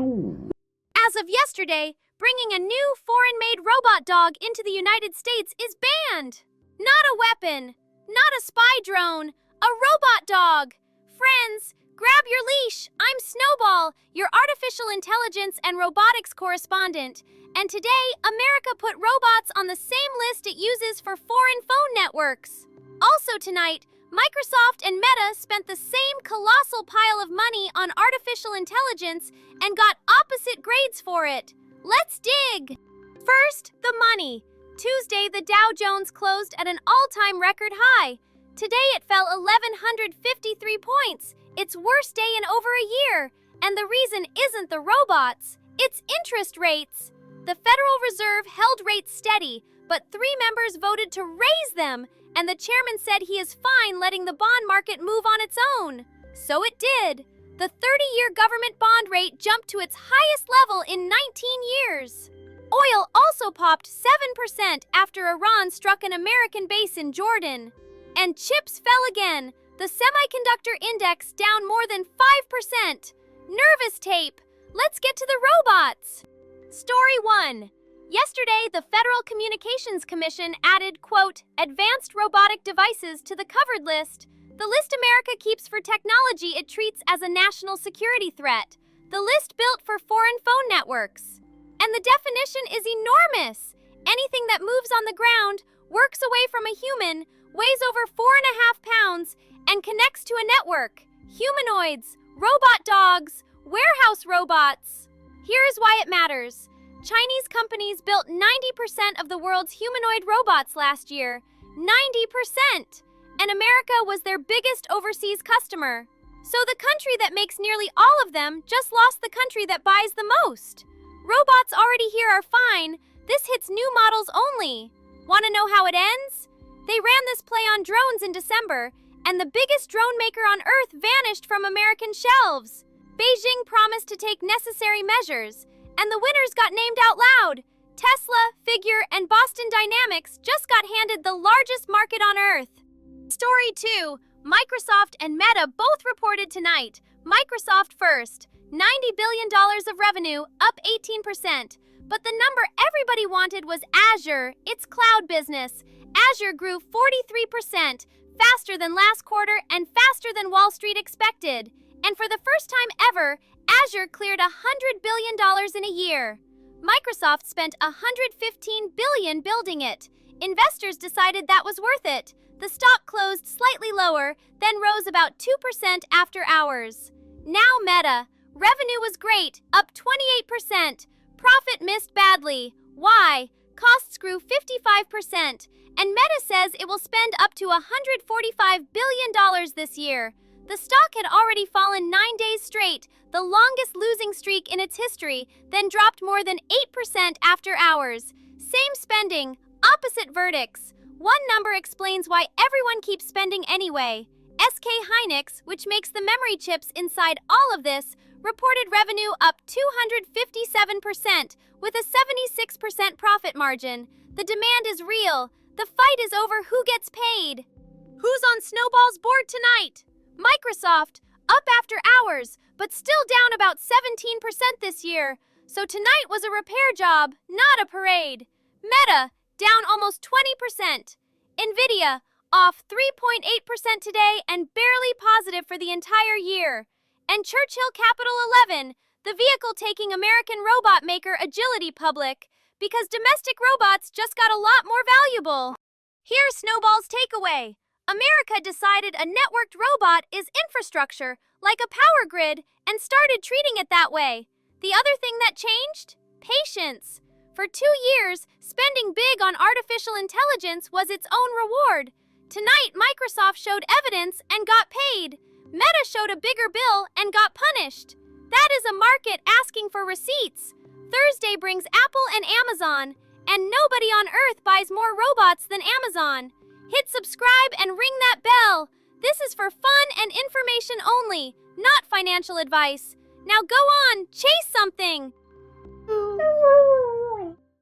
As of yesterday, bringing a new foreign-made robot dog into the United States is banned. Not a weapon, not a spy drone, a robot dog. Friends, grab your leash. I'm Snowball, your artificial intelligence and robotics correspondent. And today, America put robots on the same list it uses for foreign phone networks. Also tonight, Microsoft and Meta spent the same colossal pile of money on artificial intelligence and got opposite grades for it. Let's dig! First, the money. Tuesday, the Dow Jones closed at an all-time record high. Today, it fell 1,153 points, its worst day in over a year. And the reason isn't the robots, it's interest rates. The Federal Reserve held rates steady, but 3 members voted to raise them, and the chairman said he is fine letting the bond market move on its own. So it did. The 30-year government bond rate jumped to its highest level in 19 years. Oil also popped 7% after Iran struck an American base in Jordan. And chips fell again, the semiconductor index down more than 5%. Nervous tape. Let's get to the robots. Story 1. Yesterday, the Federal Communications Commission added, quote, advanced robotic devices to the covered list. The list America keeps for technology it treats as a national security threat. The list built for foreign phone networks. And the definition is enormous. Anything that moves on the ground, works away from a human, weighs over 4.5 pounds, and connects to a network. Humanoids, robot dogs, warehouse robots. Here is why it matters. Chinese companies built 90% of the world's humanoid robots last year. 90%! And America was their biggest overseas customer. So the country that makes nearly all of them just lost the country that buys the most. Robots already here are fine. This hits new models only. Want to know how it ends? They ran this play on drones in December, and the biggest drone maker on Earth vanished from American shelves. Beijing promised to take necessary measures, and the winners got named out loud. Tesla, Figure, and Boston Dynamics just got handed the largest market on Earth. Story 2. Microsoft and Meta both reported tonight. Microsoft first. $90 billion of revenue, up 18%. But the number everybody wanted was Azure, its cloud business. Azure grew 43%, faster than last quarter and faster than Wall Street expected. And for the first time ever, Azure cleared $100 billion in a year. Microsoft spent $115 billion building it. Investors decided that was worth it. The stock closed slightly lower, then rose about 2% after hours. Now Meta. Revenue was great, up 28%. Profit missed badly. Why? Costs grew 55%. And Meta says it will spend up to $145 billion this year. The stock had already fallen 9 days straight, the longest losing streak in its history, then dropped more than 8% after hours. Same spending, opposite verdicts. One number explains why everyone keeps spending anyway. SK Hynix, which makes the memory chips inside all of this, reported revenue up 257% with a 76% profit margin. The demand is real. The fight is over who gets paid. Who's on Snowball's board tonight? Microsoft, up after hours, but still down about 17% this year. So tonight was a repair job, not a parade. Meta, down almost 20%. Nvidia, off 3.8% today and barely positive for the entire year. And Churchill Capital 11, the vehicle taking American robot maker Agility public, because domestic robots just got a lot more valuable. Here's Snowball's takeaway. America decided a networked robot is infrastructure, like a power grid, and started treating it that way. The other thing that changed? Patience. For 2 years, spending big on artificial intelligence was its own reward. Tonight, Microsoft showed evidence and got paid. Meta showed a bigger bill and got punished. That is a market asking for receipts. Thursday brings Apple and Amazon, and nobody on Earth buys more robots than Amazon. Hit subscribe and ring that bell. This is for fun and information only, not financial advice. Now go on, chase something.